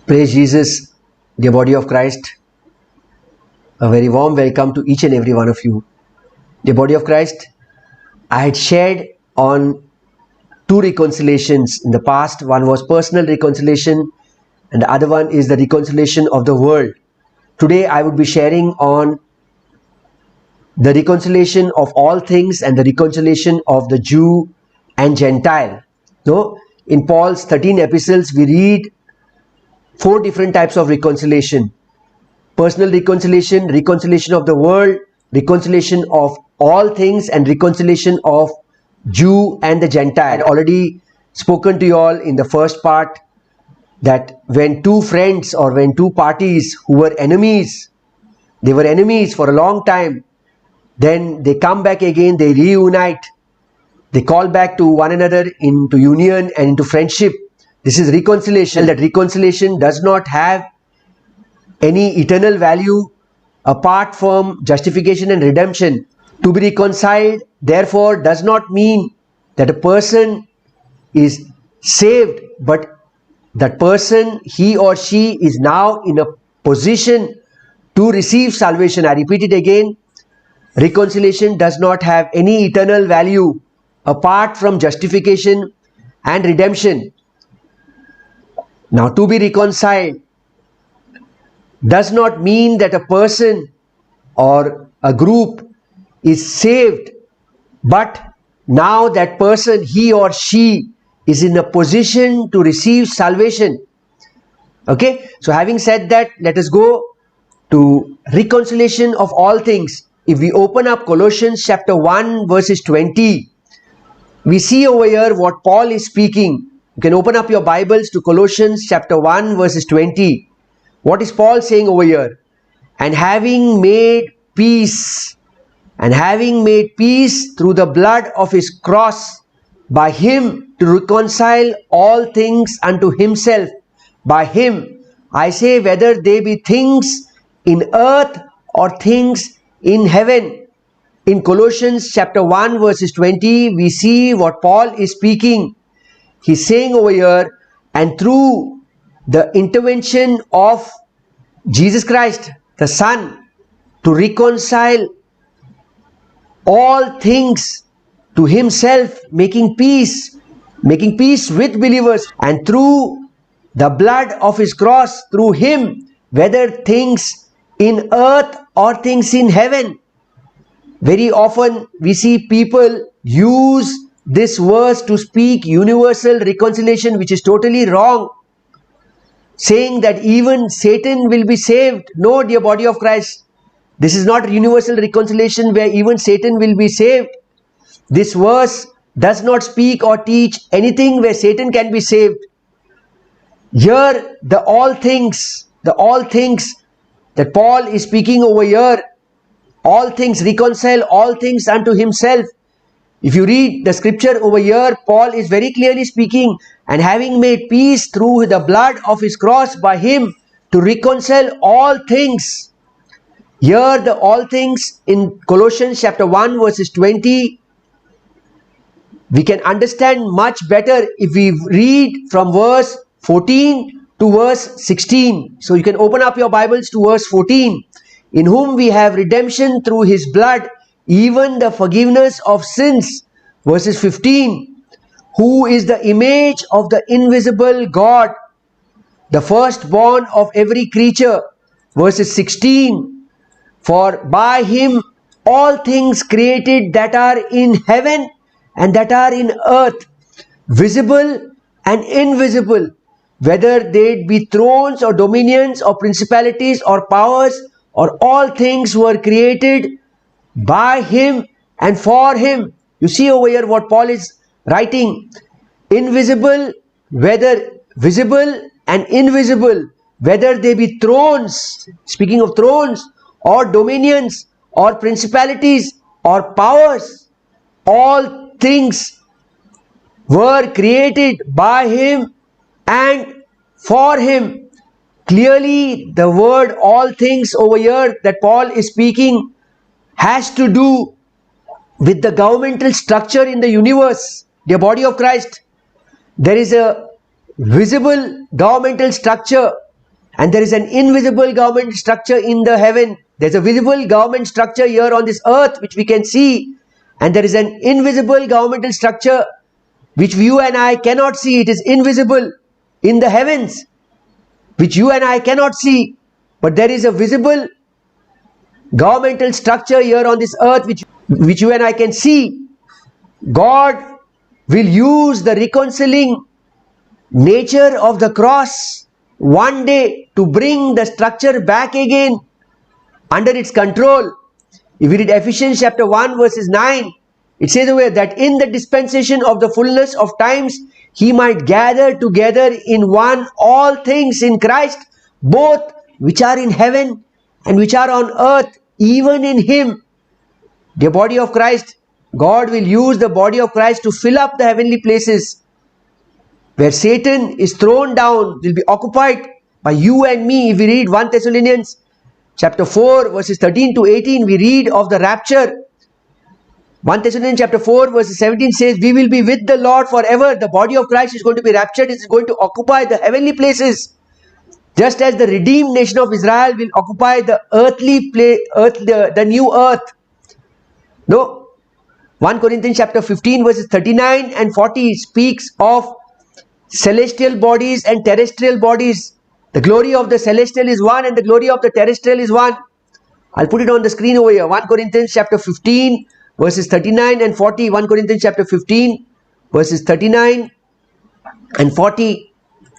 Praise Jesus, dear body of Christ. A very warm welcome to each and every one of you. Dear body of Christ, I had shared on two reconciliations in the past. One was personal reconciliation and the other one is the reconciliation of the world. Today I would be sharing on the reconciliation of all things and the reconciliation of the Jew and Gentile. No, in Paul's 13 epistles we read four different types of reconciliation: personal reconciliation, reconciliation of the world, reconciliation of all things, and reconciliation of Jew and the Gentile. I had already spoken to you all in the first part that when two friends or when two parties who were enemies, they were enemies for a long time, then they come back again, they reunite, they call back to one another into union and into friendship. This is reconciliation. That reconciliation does not have any eternal value apart from justification and redemption. To be reconciled, therefore, does not mean that a person is saved, but that person, he or she, is now in a position to receive salvation. I repeat it again. Reconciliation does not have any eternal value apart from justification and redemption. Now, to be reconciled does not mean that a person or a group is saved, but now that person, he or she, is in a position to receive salvation. Okay, so having said that, let us go to reconciliation of all things. If we open up Colossians chapter 1 verses 20, we see over here what Paul is speaking. You can open up your Bibles to Colossians chapter 1 verses 20. What is Paul saying over here? And having made peace through the blood of his cross, by him to reconcile all things unto himself. By him, I say, whether they be things in earth or things in heaven. In Colossians chapter 1 verses 20, we see what Paul is speaking. He's saying over here, and through the intervention of Jesus Christ, the Son, to reconcile all things to himself, making peace with believers, and through the blood of his cross, through him, whether things in earth or things in heaven. Very often we see people use this verse to speak universal reconciliation, which is totally wrong, saying that even Satan will be saved. No, dear body of Christ, this is not universal reconciliation where even Satan will be saved. This verse does not speak or teach anything where Satan can be saved. Here, the all things that Paul is speaking over here, all things, reconcile all things unto himself. If you read the scripture over here, Paul is very clearly speaking, and having made peace through the blood of his cross, by him to reconcile all things. Here the all things in Colossians chapter 1 verses 20, we can understand much better if we read from verse 14 to verse 16. So you can open up your Bibles to verse 14. In whom we have redemption through his blood, even the forgiveness of sins. Verses 15, who is the image of the invisible God, the firstborn of every creature. Verses 16, for by him all things created that are in heaven and that are in earth, visible and invisible, whether they be thrones or dominions or principalities or powers, or all things were created by him and for him. You see over here what Paul is writing. Invisible, whether visible and invisible, whether they be thrones, speaking of thrones, or dominions, or principalities, or powers, all things were created by him and for him. Clearly, the word all things over here that Paul is speaking has to do with the governmental structure in the universe. Dear body of Christ, there is a visible governmental structure And there is an invisible government structure in the heaven. There's a visible government structure here on this earth which we can see. And there is an invisible governmental structure which you and I cannot see. It is invisible in the heavens, which you and I cannot see. But there is a visible governmental structure here on this earth which you and I can see. God will use the reconciling nature of the cross one day to bring the structure back again under its control. If we read Ephesians chapter 1 verses 9, it says over that in the dispensation of the fullness of times, he might gather together in one all things in Christ, both which are in heaven and which are on earth, even in him. The body of Christ, God will use the body of Christ to fill up the heavenly places where Satan is thrown down, will be occupied by you and me. If we read 1 Thessalonians chapter 4 verses 13 to 18, we read of the rapture. 1 Thessalonians chapter 4 verses 17 says, we will be with the Lord forever. The body of Christ is going to be raptured. It is going to occupy the heavenly places. Just as the redeemed nation of Israel will occupy the earthly place, the new earth. No. 1 Corinthians chapter 15 verses 39 and 40 speaks of celestial bodies and terrestrial bodies. The glory of the celestial is one and the glory of the terrestrial is one. I'll put it on the screen over here. 1 Corinthians chapter 15 verses 39 and 40. 1 Corinthians chapter 15 verses 39 and 40.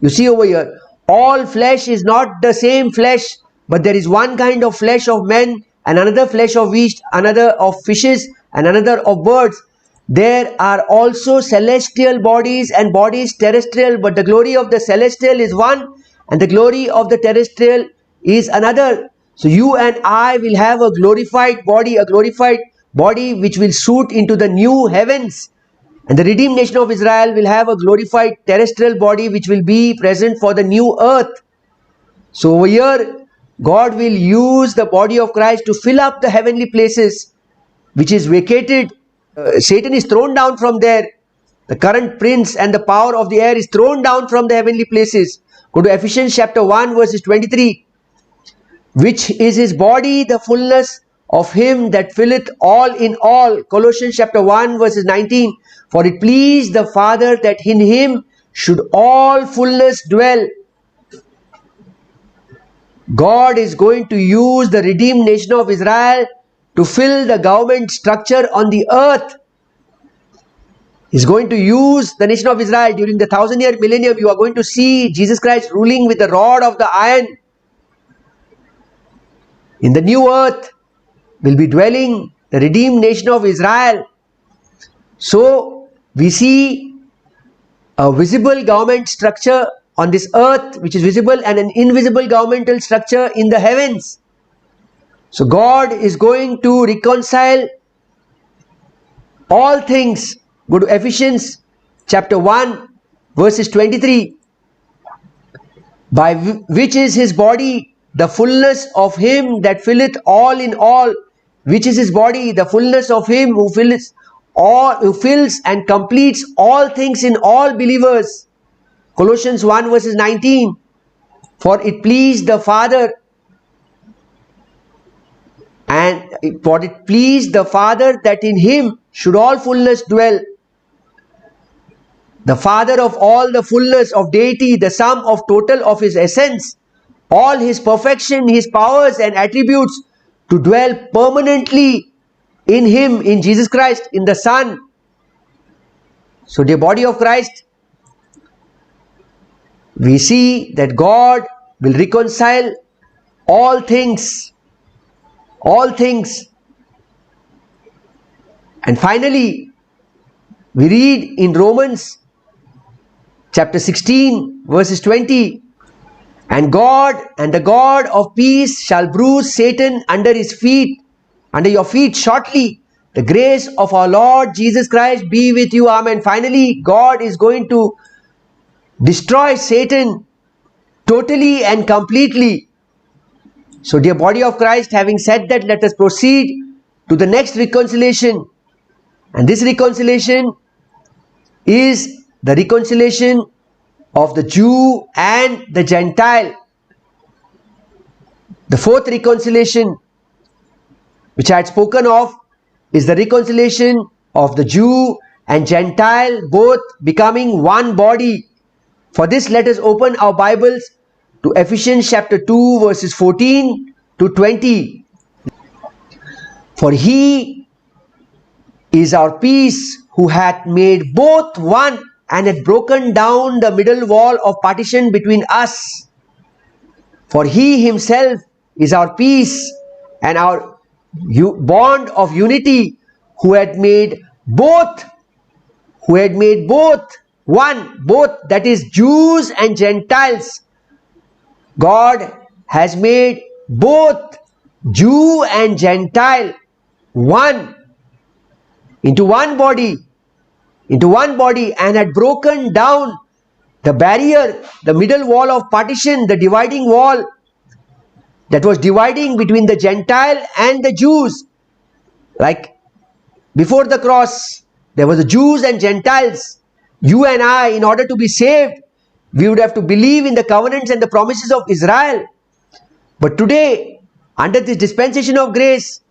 You see over here, all flesh is not the same flesh, but there is one kind of flesh of men, and another flesh of beasts, another of fishes, and another of birds. There are also celestial bodies and bodies terrestrial, but the glory of the celestial is one and the glory of the terrestrial is another. So you and I will have a glorified body which will suit into the new heavens. And the redeemed nation of Israel will have a glorified terrestrial body which will be present for the new earth. So over here, God will use the body of Christ to fill up the heavenly places which is vacated. Satan is thrown down from there. The current prince and the power of the air is thrown down from the heavenly places. Go to Ephesians chapter 1 verses 23. Which is his body, the fullness of him that filleth all in all. Colossians chapter 1 verses 19. For it pleased the Father that in him should all fullness dwell. God is going to use the redeemed nation of Israel to fill the government structure on the earth. He's going to use the nation of Israel during the 1,000-year millennium. You are going to see Jesus Christ ruling with the rod of the iron. In the new earth will be dwelling the redeemed nation of Israel. So we see a visible government structure on this earth which is visible and an invisible governmental structure in the heavens. So God is going to reconcile all things. Go to Ephesians chapter 1 verses 23. By which is his body, the fullness of him that filleth all in all. Which is his body, the fullness of him who fills and completes all things in all believers. Colossians 1 verses 19. For it pleased the Father that in him should all fullness dwell. The Father of all the fullness of deity, the sum of total of his essence, all his perfection, his powers and attributes, to dwell permanently in him, in Jesus Christ, in the Son. So the body of Christ, we see that God will reconcile all things. All things. And finally, we read in Romans chapter 16 verses 20. And the God of peace shall bruise Satan under your feet shortly. The grace of our Lord Jesus Christ be with you. Amen. Finally, God is going to destroy Satan totally and completely. So dear body of Christ, having said that, let us proceed to the next reconciliation. And this reconciliation is the reconciliation of the Jew and the Gentile. The fourth reconciliation which I had spoken of is the reconciliation of the Jew and Gentile both becoming one body. For this, let us open our Bibles to Ephesians chapter 2 verses 14 to 20. For he is our peace, who hath made both one and hath broken down the middle wall of partition between us. For he himself is our peace and our bond of unity, who had made both one, both, that is Jews and Gentiles. God has made both Jew and Gentile one, into one body, and had broken down the barrier, the middle wall of partition, the dividing wall that was dividing between the Gentile and the Jews. Like before the cross, there was the Jews and Gentiles. You and I, in order to be saved, we would have to believe in the covenants and the promises of Israel. But today, under this dispensation of grace,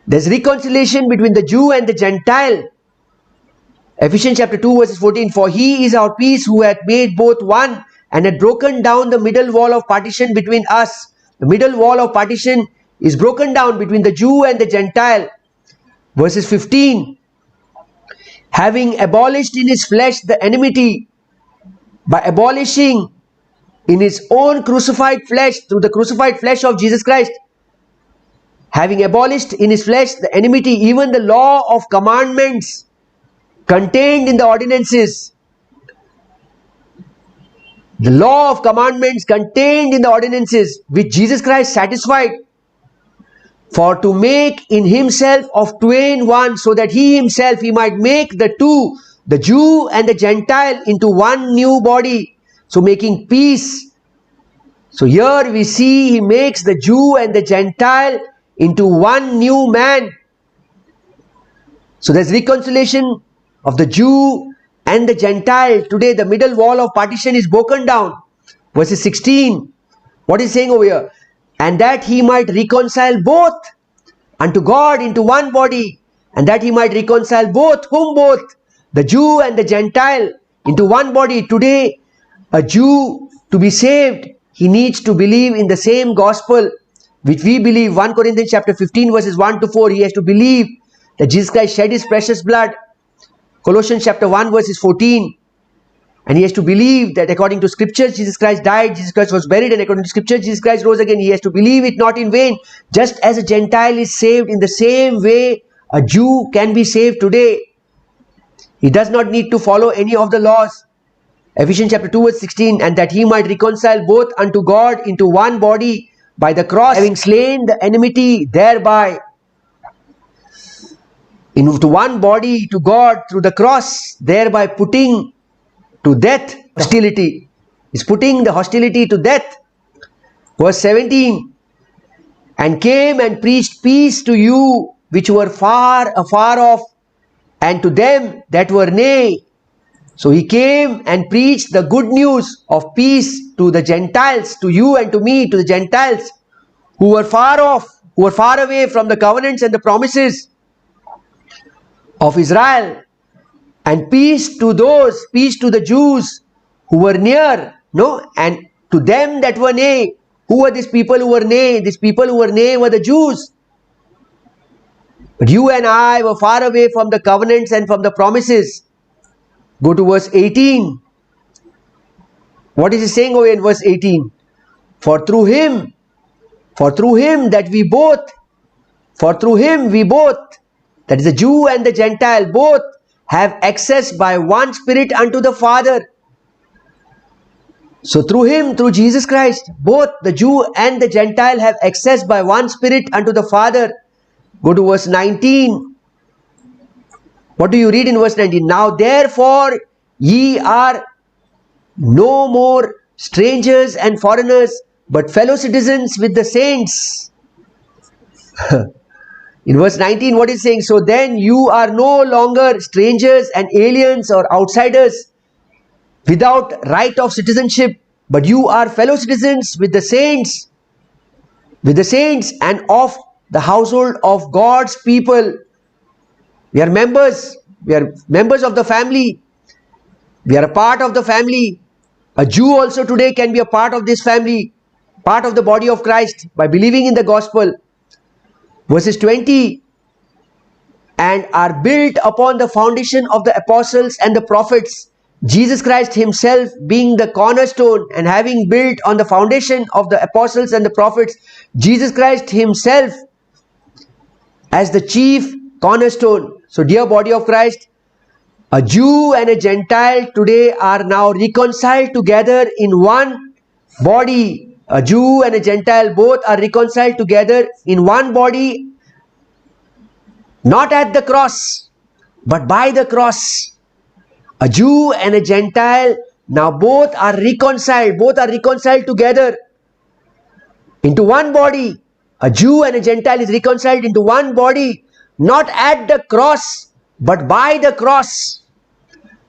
there's reconciliation between the Jew and the Gentile. Ephesians chapter 2 verses 14. For he is our peace, who hath made both one and had broken down the middle wall of partition between us. The middle wall of partition is broken down between the Jew and the Gentile. Verses 15. Having abolished in his flesh the enmity, by abolishing in his own crucified flesh, through the crucified flesh of Jesus Christ, having abolished in his flesh the enmity, even the law of commandments contained in the ordinances. The law of commandments contained in the ordinances, which Jesus Christ satisfied, for to make in himself of twain one, so that he himself, he might make the two, the Jew and the Gentile, into one new body, so making peace. So here we see he makes the Jew and the Gentile into one new man. So there's reconciliation of the Jew and the Gentile. Today the middle wall of partition is broken down. Verses 16. What is saying over here? And that he might reconcile both unto God into one body, and that he might reconcile both, whom both? The Jew and the Gentile into one body. Today, a Jew, to be saved, he needs to believe in the same gospel which we believe. 1 Corinthians chapter 15 verses 1 to 4. He has to believe that Jesus Christ shed his precious blood. Colossians chapter 1 verses 14. And he has to believe that according to scriptures, Jesus Christ died, Jesus Christ was buried, and according to scriptures, Jesus Christ rose again. He has to believe it not in vain. Just as a Gentile is saved, in the same way a Jew can be saved today. He does not need to follow any of the laws. Ephesians chapter 2 verse 16. And that he might reconcile both unto God into one body by the cross, having slain the enmity thereby. Into one body to God through the cross, thereby putting to death hostility. Is putting the hostility to death. Verse 17. And came and preached peace to you which were afar off, and to them that were nigh. So he came and preached the good news of peace to the Gentiles, to you and to me, to the Gentiles who were far off, who were far away from the covenants and the promises of Israel. And peace to the Jews who were near, and to them that were nigh. Who were these people who were nigh? These people who were nigh were the Jews. But you and I were far away from the covenants and from the promises. Go to verse 18. What is he saying over in verse 18? For through him that we both, that is the Jew and the Gentile, both have access by one Spirit unto the Father. So through him, through Jesus Christ, both the Jew and the Gentile have access by one Spirit unto the Father. Go to verse 19. What do you read in verse 19? Now therefore ye are no more strangers and foreigners, but fellow citizens with the saints. In verse 19, what is saying? So then you are no longer strangers and aliens or outsiders without right of citizenship, but you are fellow citizens with the saints with the saints and of the household of God's people. We are members. We are members of the family. We are a part of the family. A Jew also today can be a part of this family, part of the body of Christ by believing in the gospel. Verses 20, and are built upon the foundation of the apostles and the prophets, Jesus Christ himself being the cornerstone, and having built on the foundation of the apostles and the prophets, Jesus Christ himself as the chief cornerstone. So dear body of Christ, a Jew and a Gentile today are now reconciled together in one body. A Jew and a Gentile both are reconciled together in one body, not at the cross, but by the cross. A Jew and a Gentile now both are reconciled together into one body. A Jew and a Gentile is reconciled into one body, not at the cross, but by the cross.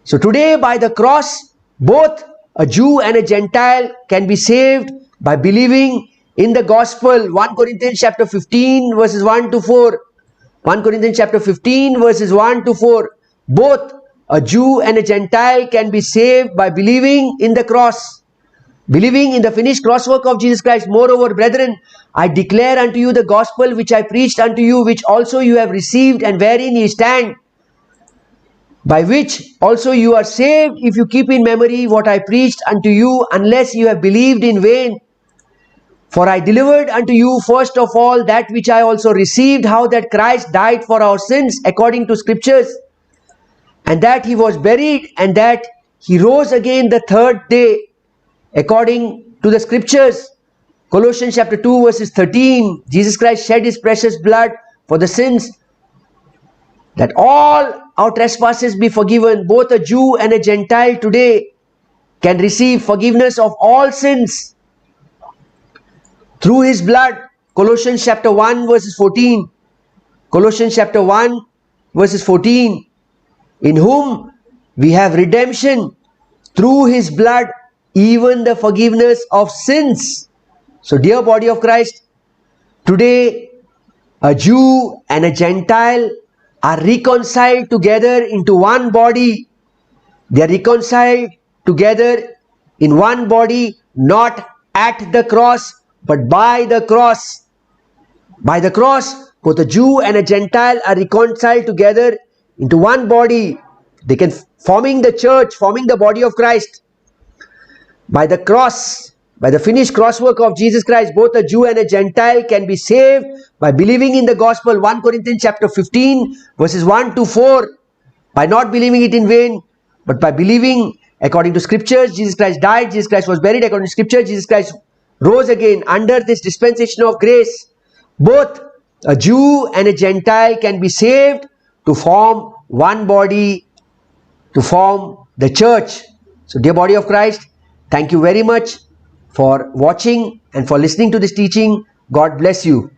So today by the cross, both a Jew and a Gentile can be saved by believing in the gospel. 1 Corinthians chapter 15 verses 1 to 4. 1 Corinthians chapter 15 verses 1 to 4. Both a Jew and a Gentile can be saved by believing in the cross, believing in the finished cross work of Jesus Christ. Moreover, brethren, I declare unto you the gospel which I preached unto you, which also you have received, and wherein ye stand, by which also you are saved, if you keep in memory what I preached unto you, unless you have believed in vain. For I delivered unto you first of all that which I also received, how that Christ died for our sins according to scriptures, and that he was buried, and that he rose again the third day according to the scriptures. Colossians chapter 2 verses 13. Jesus Christ shed his precious blood for the sins, that all our trespasses be forgiven. Both a Jew and a Gentile today can receive forgiveness of all sins through his blood. Colossians chapter 1 verses 14. Colossians chapter 1 verses 14. In whom we have redemption through his blood, even the forgiveness of sins. So dear body of Christ, today a Jew and a Gentile are reconciled together into one body. They are reconciled together in one body, not at the cross, but by the cross. By the cross, both a Jew and a Gentile are reconciled together into one body. They can forming the church, forming the body of Christ. By the cross, by the finished cross work of Jesus Christ, both a Jew and a Gentile can be saved by believing in the gospel. 1 Corinthians chapter 15 verses 1 to 4. By not believing it in vain, but by believing according to scriptures. Jesus Christ died, Jesus Christ was buried according to scripture, Jesus Christ rose again under this dispensation of grace. Both a Jew and a Gentile can be saved to form one body, to form the church. So dear body of Christ, thank you very much for watching and for listening to this teaching. God bless you.